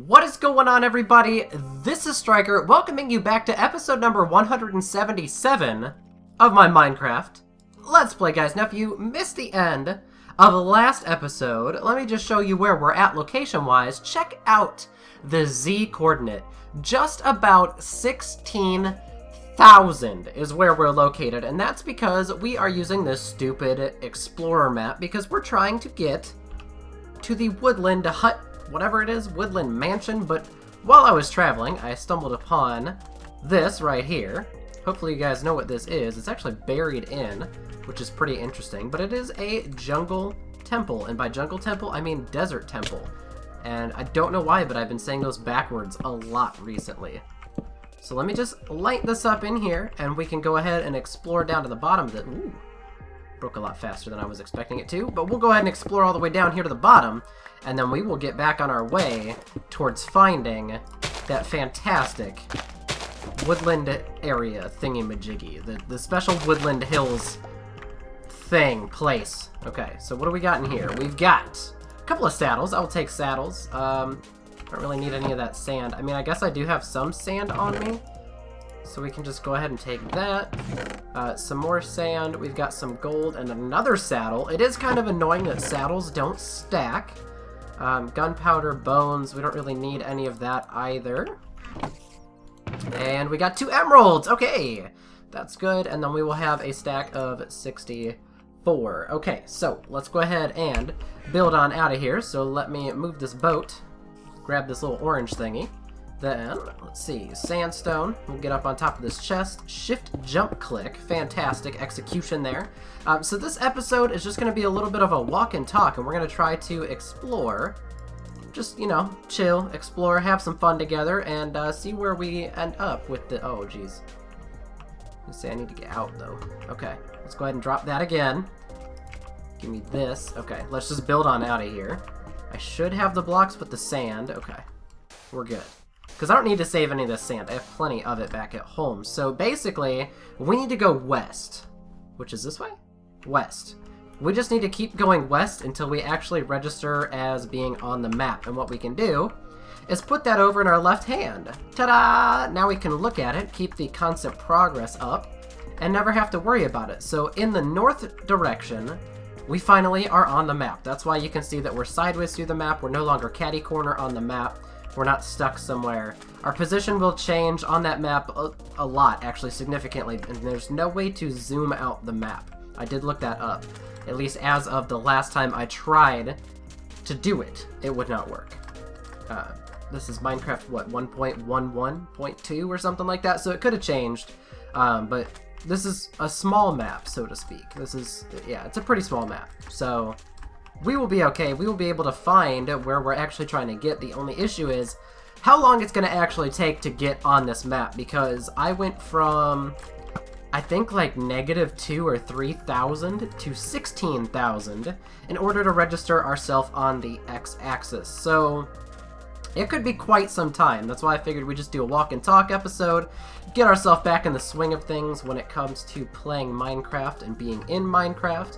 What is going on, everybody? This is Striker, welcoming you back to episode number 177 of my Minecraft Let's Play, guys. Now, if you missed the end of the last episode, let me just show you where we're at location-wise. Check out the Z coordinate. Just about 16,000 is where we're located, and that's because we are using this stupid explorer map because we're trying to get to the woodland hut, whatever it is, woodland mansion. But while I was traveling, I stumbled upon this right here. Hopefully you guys know what this is. It's actually buried in, which is pretty interesting, but it is a jungle temple, and by jungle temple, I mean desert temple. And I don't know why, but I've been saying those backwards a lot recently. So let me just light this up in here, and we can go ahead and explore down to the bottom of it. Ooh, broke a lot faster than I was expecting it to, but we'll go ahead and explore all the way down here to the bottom, and then we will get back on our way towards finding that fantastic woodland area thingy-majiggy, the special woodland hills place. Okay, so what do we got in here? We've got a couple of saddles. I'll take saddles. Don't really need any of that sand. I mean, I guess I do have some sand on me, so we can just go ahead and take that. Some more sand. We've got some gold and another saddle. It is kind of annoying that saddles don't stack. Gunpowder, bones. We don't really need any of that either. And we got 2 emeralds. Okay, that's good. And then we will have a stack of 64. Okay, so let's go ahead and build on out of here. So let me move this boat. Grab this little orange thingy. Then, let's see, sandstone. We'll get up on top of this chest. Shift jump click. Fantastic execution there. So this episode is just going to be a little bit of a walk and talk, and we're going to try to explore. Just, you know, chill, explore, have some fun together, and see where we end up with the... Oh, jeez. Let's see, I need to get out, though. Okay, let's go ahead and drop that again. Give me this. Okay, let's just build on out of here. I should have the blocks with the sand. Okay, we're good. Because I don't need to save any of this sand. I have plenty of it back at home. So basically, we need to go west. Which is this way? West. We just need to keep going west until we actually register as being on the map. And what we can do is put that over in our left hand. Ta-da! Now we can look at it, keep the constant progress up, and never have to worry about it. So in the north direction, we finally are on the map. That's why you can see that we're sideways through the map. We're no longer catty corner on the map. We're not stuck somewhere. Our position will change on that map a lot, actually, significantly, and there's no way to zoom out the map. I did look that up. At least as of the last time I tried to do it, it would not work. This is Minecraft, what, 1.11.2 or something like that, so it could have changed, but this is a small map, so to speak. This is, yeah, it's a pretty small map, so we will be okay. We will be able to find where we're actually trying to get. The only issue is how long it's going to actually take to get on this map, because I went from, I think, like -2 or 3,000 to 16,000 in order to register ourselves on the x-axis. So it could be quite some time. That's why I figured we'd just do a walk and talk episode, get ourselves back in the swing of things when it comes to playing Minecraft and being in Minecraft.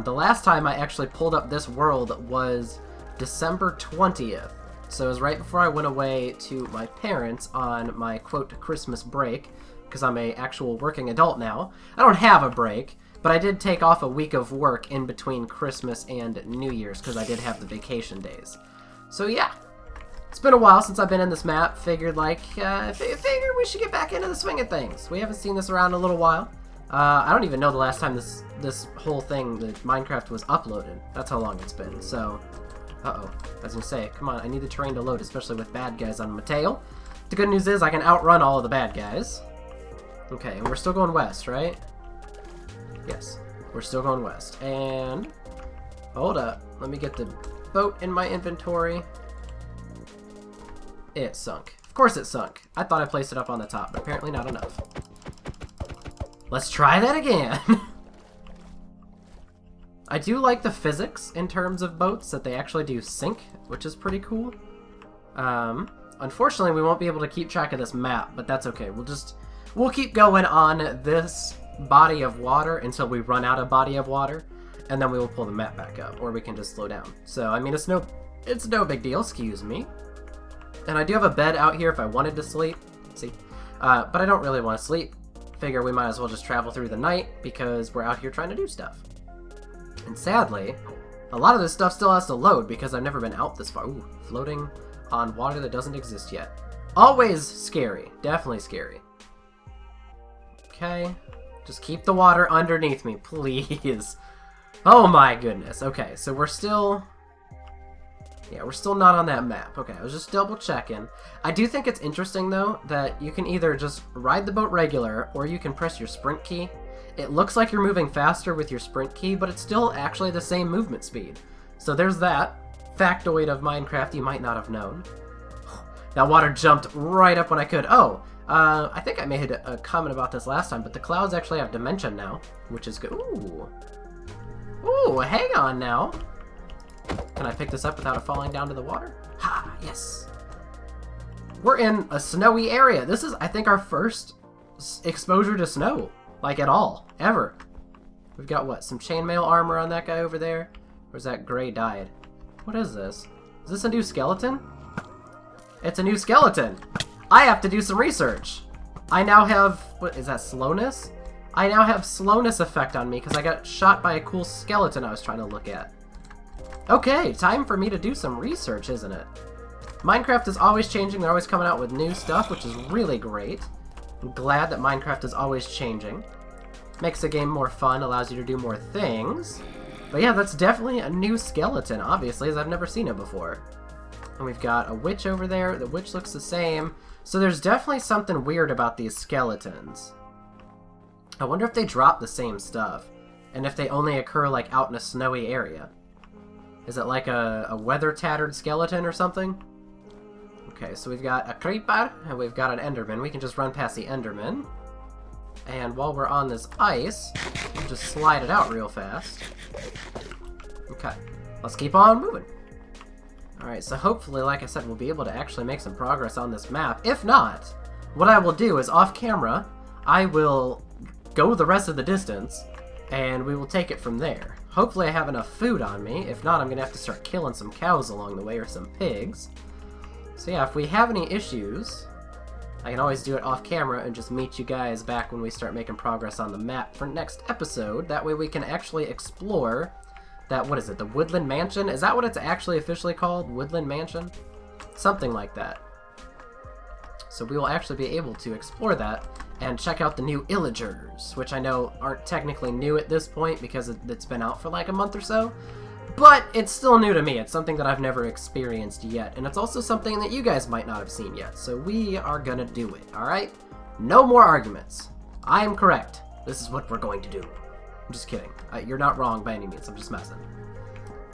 The last time I actually pulled up this world was December 20th. So it was right before I went away to my parents on my, quote, Christmas break, because I'm a actual working adult now. I don't have a break, but I did take off a week of work in between Christmas and New Year's, because I did have the vacation days. So yeah, it's been a while since I've been in this map. Figured, like, figured we should get back into the swing of things. We haven't seen this around in a little while. I don't even know the last time this whole thing, the Minecraft, was uploaded. That's how long it's been, so... Uh-oh. I was gonna say, come on, I need the terrain to load, especially with bad guys on my tail. The good news is I can outrun all of the bad guys. Okay, and we're still going west, right? Yes, we're still going west. And... hold up. Let me get the boat in my inventory. It sunk. Of course it sunk. I thought I placed it up on the top, but apparently not enough. Let's try that again. I do like the physics in terms of boats, that they actually do sink, which is pretty cool. Unfortunately, we won't be able to keep track of this map, but that's okay. We'll keep going on this body of water until we run out of body of water, and then we will pull the map back up, or we can just slow down. So, I mean, it's no big deal, excuse me. And I do have a bed out here if I wanted to sleep. See? But I don't really want to sleep. Figure we might as well just travel through the night because we're out here trying to do stuff. And sadly, a lot of this stuff still has to load because I've never been out this far. Ooh, floating on water that doesn't exist yet. Always scary. Definitely scary. Okay. Just keep the water underneath me, please. Oh my goodness. Okay, so we're still... Yeah, we're still not on that map. Okay, I was just double checking. I do think it's interesting, though, that you can either just ride the boat regular, or you can press your sprint key. It looks like you're moving faster with your sprint key, but it's still actually the same movement speed. So there's that factoid of Minecraft you might not have known. That water jumped right up when I could. Oh, I think I made a comment about this last time, but the clouds actually have dimension now, which is good. Ooh. Ooh, hang on now. Can I pick this up without it falling down to the water? Ha, yes. We're in a snowy area. This is, I think, our first exposure to snow. Like, at all. Ever. We've got, what, some chainmail armor on that guy over there? Or is that gray dyed? What is this? Is this a new skeleton? It's a new skeleton! I have to do some research! I now have... What, is that slowness? I now have slowness effect on me because I got shot by a cool skeleton I was trying to look at. Okay, time for me to do some research, isn't it? Minecraft is always changing. They're always coming out with new stuff, which is really great. I'm glad that Minecraft is always changing. Makes the game more fun, allows you to do more things. But yeah, that's definitely a new skeleton, obviously, as I've never seen it before. And we've got a witch over there. The witch looks the same. So there's definitely something weird about these skeletons. I wonder if they drop the same stuff. And if they only occur, like, out in a snowy area. Is it like a weather-tattered skeleton or something? Okay, so we've got a creeper, and we've got an enderman. We can just run past the enderman. And while we're on this ice, we'll just slide it out real fast. Okay, let's keep on moving. Alright, so hopefully, like I said, we'll be able to actually make some progress on this map. If not, what I will do is, off camera, I will go the rest of the distance, and we will take it from there. Hopefully I have enough food on me. If not, I'm going to have to start killing some cows along the way, or some pigs. So yeah, if we have any issues, I can always do it off camera and just meet you guys back when we start making progress on the map for next episode. That way we can actually explore that, what is it, the Woodland Mansion? Is that what it's actually officially called? Woodland Mansion? Something like that. So we will actually be able to explore that and check out the new illagers, which I know aren't technically new at this point because it's been out for like a month or so. But it's still new to me. It's something that I've never experienced yet. And it's also something that you guys might not have seen yet. So we are gonna do it, alright? No more arguments. I am correct. This is what we're going to do. I'm just kidding. You're not wrong by any means. I'm just messing.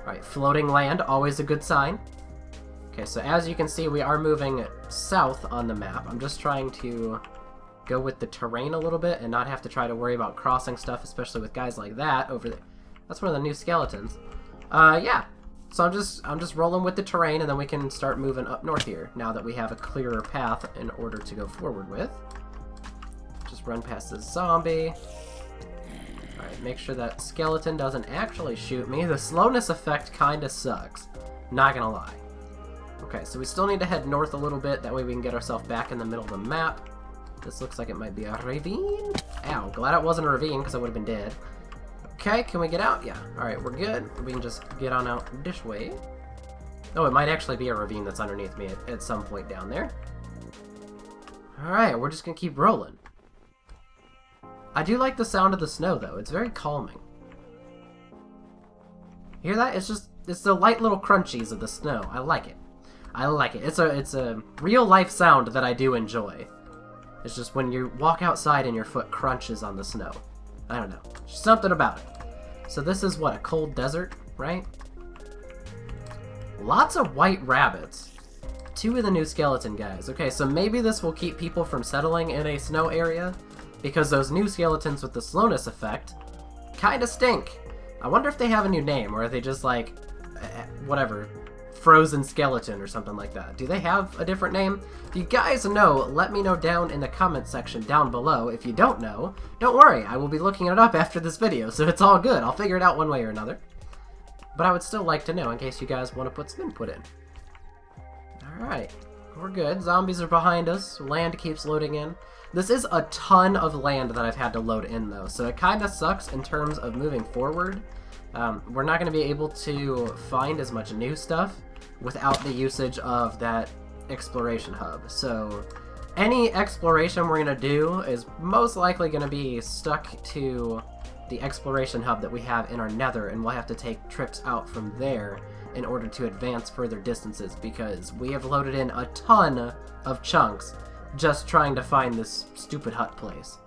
Alright, floating land, always a good sign. Okay, so as you can see, we are moving south on the map. I'm just trying to go with the terrain a little bit and not have to try to worry about crossing stuff, especially with guys like that over there. That's one of the new skeletons. Yeah. So I'm just rolling with the terrain, and then we can start moving up north here, now that we have a clearer path in order to go forward with. Just run past this zombie. Alright, make sure that skeleton doesn't actually shoot me. The slowness effect kinda sucks. Not gonna lie. Okay, so we still need to head north a little bit, that way we can get ourselves back in the middle of the map. This looks like it might be a ravine. Ow, glad it wasn't a ravine, because I would have been dead. Okay, can we get out? Yeah. Alright, we're good. We can just get on out this way. Oh, it might actually be a ravine that's underneath me at some point down there. Alright, we're just gonna keep rolling. I do like the sound of the snow, though. It's very calming. Hear that? It's the light little crunchies of the snow. I like it. I like it. It's a real-life sound that I do enjoy. It's just when you walk outside and your foot crunches on the snow. I don't know. Something about it. So this is what, a cold desert, right? Lots of white rabbits. 2 of the new skeleton guys. Okay, so maybe this will keep people from settling in a snow area, because those new skeletons with the slowness effect kinda stink. I wonder if they have a new name, or are they just like, whatever, frozen skeleton or something like that. Do they have a different name? If you guys know, let me know down in the comment section down below. If you don't know, don't worry, I will be looking it up after this video, so it's all good. I'll figure it out one way or another. But I would still like to know in case you guys want to put some input in. Alright, We're good. Zombies are behind us. Land keeps loading in. This is a ton of land that I've had to load in, though, so it kind of sucks in terms of moving forward. We're not going to be able to find as much new stuff without the usage of that exploration hub. So any exploration we're going to do is most likely going to be stuck to the exploration hub that we have in our nether, and we'll have to take trips out from there in order to advance further distances, because we have loaded in a ton of chunks just trying to find this stupid hut place.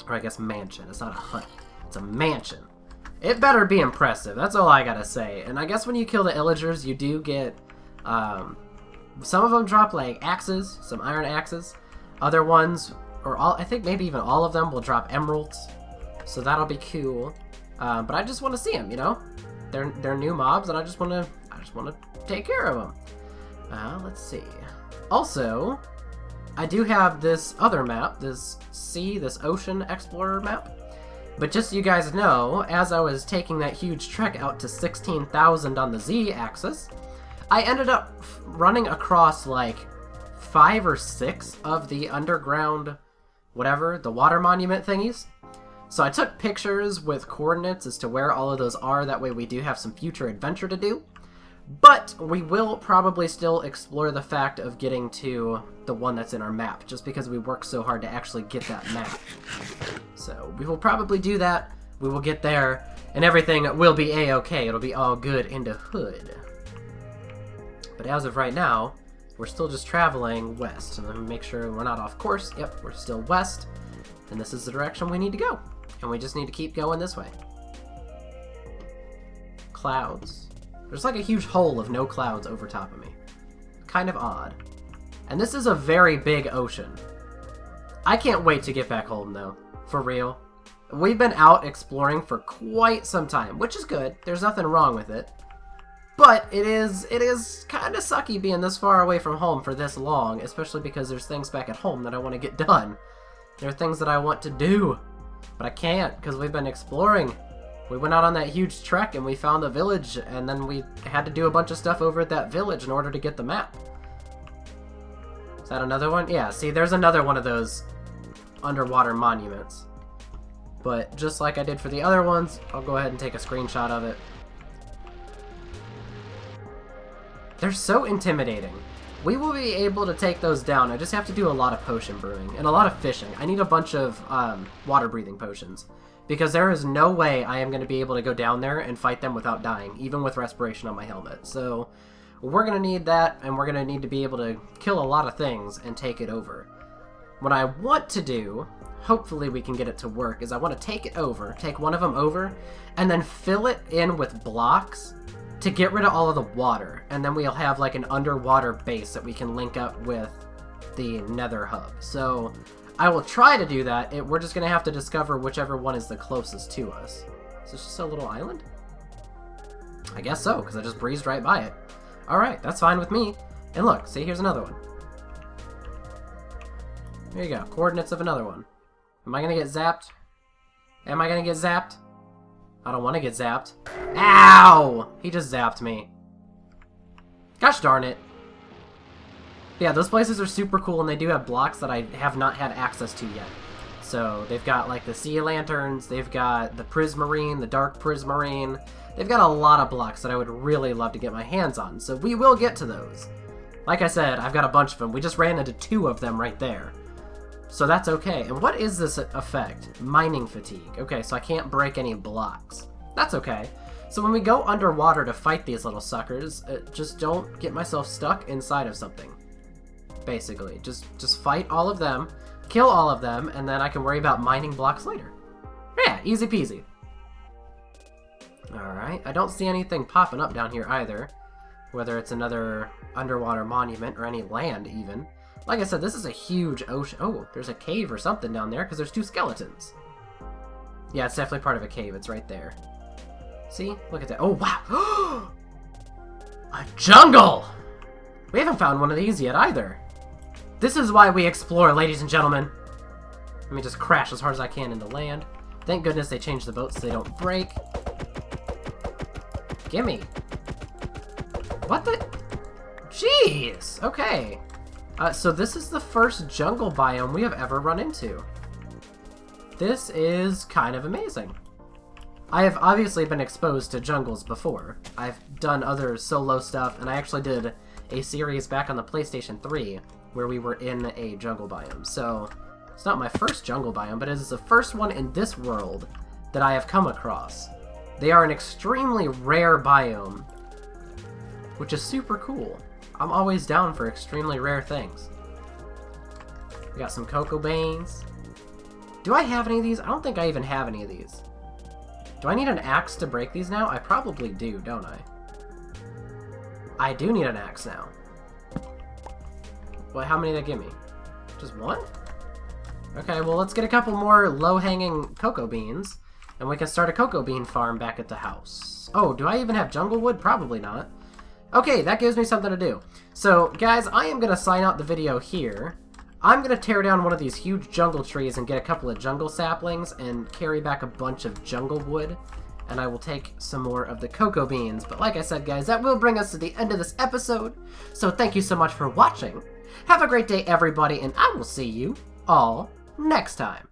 Or I guess mansion. It's not a hut. It's a mansion. It better be impressive. That's all I gotta say. And I guess when you kill the illagers, you do get... some of them drop like axes, some iron axes. Other ones, or all, I think maybe even all of them will drop emeralds. So that'll be cool. But I just want to see them, you know? They're new mobs, and I just want to take care of them. Let's see. Also, I do have this other map, this Ocean Explorer map. But just so you guys know, as I was taking that huge trek out to 16,000 on the Z-axis, I ended up running across like 5 or 6 of the underground, whatever, the water monument thingies. So I took pictures with coordinates as to where all of those are, that way we do have some future adventure to do. But we will probably still explore the fact of getting to the one that's in our map, just because we worked so hard to actually get that map. So we will probably do that, we will get there, and everything will be a-okay. It'll be all good in the hood. But as of right now, we're still just traveling west. And let me make sure we're not off course. Yep, we're still west, and this is the direction we need to go. And we just need to keep going this way. Clouds. There's like a huge hole of no clouds over top of me. Kind of odd. And this is a very big ocean. I can't wait to get back home, though. For real. We've been out exploring for quite some time, which is good. There's nothing wrong with it. But it is kind of sucky being this far away from home for this long, especially because there's things back at home that I want to get done. There are things that I want to do, but I can't because we've been exploring. We went out on that huge trek and we found a village, and then we had to do a bunch of stuff over at that village in order to get the map. Is that another one? Yeah, see, there's another one of those underwater monuments. But just like I did for the other ones, I'll go ahead and take a screenshot of it. They're so intimidating. We will be able to take those down. I just have to do a lot of potion brewing and a lot of fishing. I need a bunch of water-breathing potions, because there is no way I am going to be able to go down there and fight them without dying, even with respiration on my helmet. So we're going to need that, and we're going to need to be able to kill a lot of things and take it over. What I want to do, hopefully we can get it to work, is I want to take one of them over, and then fill it in with blocks to get rid of all of the water, and then we'll have like an underwater base that we can link up with the nether hub. So I will try to do that. We're just gonna have to discover whichever one is the closest to us. Is this just a little island? I guess so, because I just breezed right by it. Alright, that's fine with me. And look, see, here's another one. Here you go, coordinates of another one. Am I gonna get zapped? Am I gonna get zapped? I don't want to get zapped. Ow! He just zapped me. Gosh darn it. Yeah, those places are super cool, and they do have blocks that I have not had access to yet. So they've got like the sea lanterns, they've got the prismarine, the dark prismarine. They've got a lot of blocks that I would really love to get my hands on, so we will get to those. Like I said, I've got a bunch of them. We just ran into 2 of them right there. So that's okay. And what is this effect? Mining fatigue. Okay, so I can't break any blocks. That's okay. So when we go underwater to fight these little suckers, just don't get myself stuck inside of something. Basically, just fight all of them, kill all of them, and then I can worry about mining blocks later. Yeah, easy peasy. Alright, I don't see anything popping up down here either. Whether it's another underwater monument or any land even. Like I said, this is a huge ocean. Oh, there's a cave or something down there because there's 2 skeletons. Yeah, it's definitely part of a cave. It's right there. See? Look at that. Oh, wow. A jungle! We haven't found one of these yet either. This is why we explore, ladies and gentlemen. Let me just crash as hard as I can into land. Thank goodness they changed the boats so they don't break. Gimme. What the? Jeez! Okay. So this is the first jungle biome we have ever run into. This is kind of amazing. I have obviously been exposed to jungles before. I've done other solo stuff, and I actually did a series back on the PlayStation 3 where we were in a jungle biome. So it's not my first jungle biome, but it is the first one in this world that I have come across. They are an extremely rare biome, which is super cool. I'm always down for extremely rare things. We got some cocoa beans. Do I have any of these? I don't think I even have any of these. Do I need an axe to break these now? I probably do, don't I? I do need an axe now. Well, how many did that give me? Just one? Okay, well, let's get a couple more low-hanging cocoa beans, and we can start a cocoa bean farm back at the house. Oh, do I even have jungle wood? Probably not. Okay, that gives me something to do. So, guys, I am going to sign out the video here. I'm going to tear down one of these huge jungle trees and get a couple of jungle saplings and carry back a bunch of jungle wood. And I will take some more of the cocoa beans. But like I said, guys, that will bring us to the end of this episode. So thank you so much for watching. Have a great day, everybody, and I will see you all next time.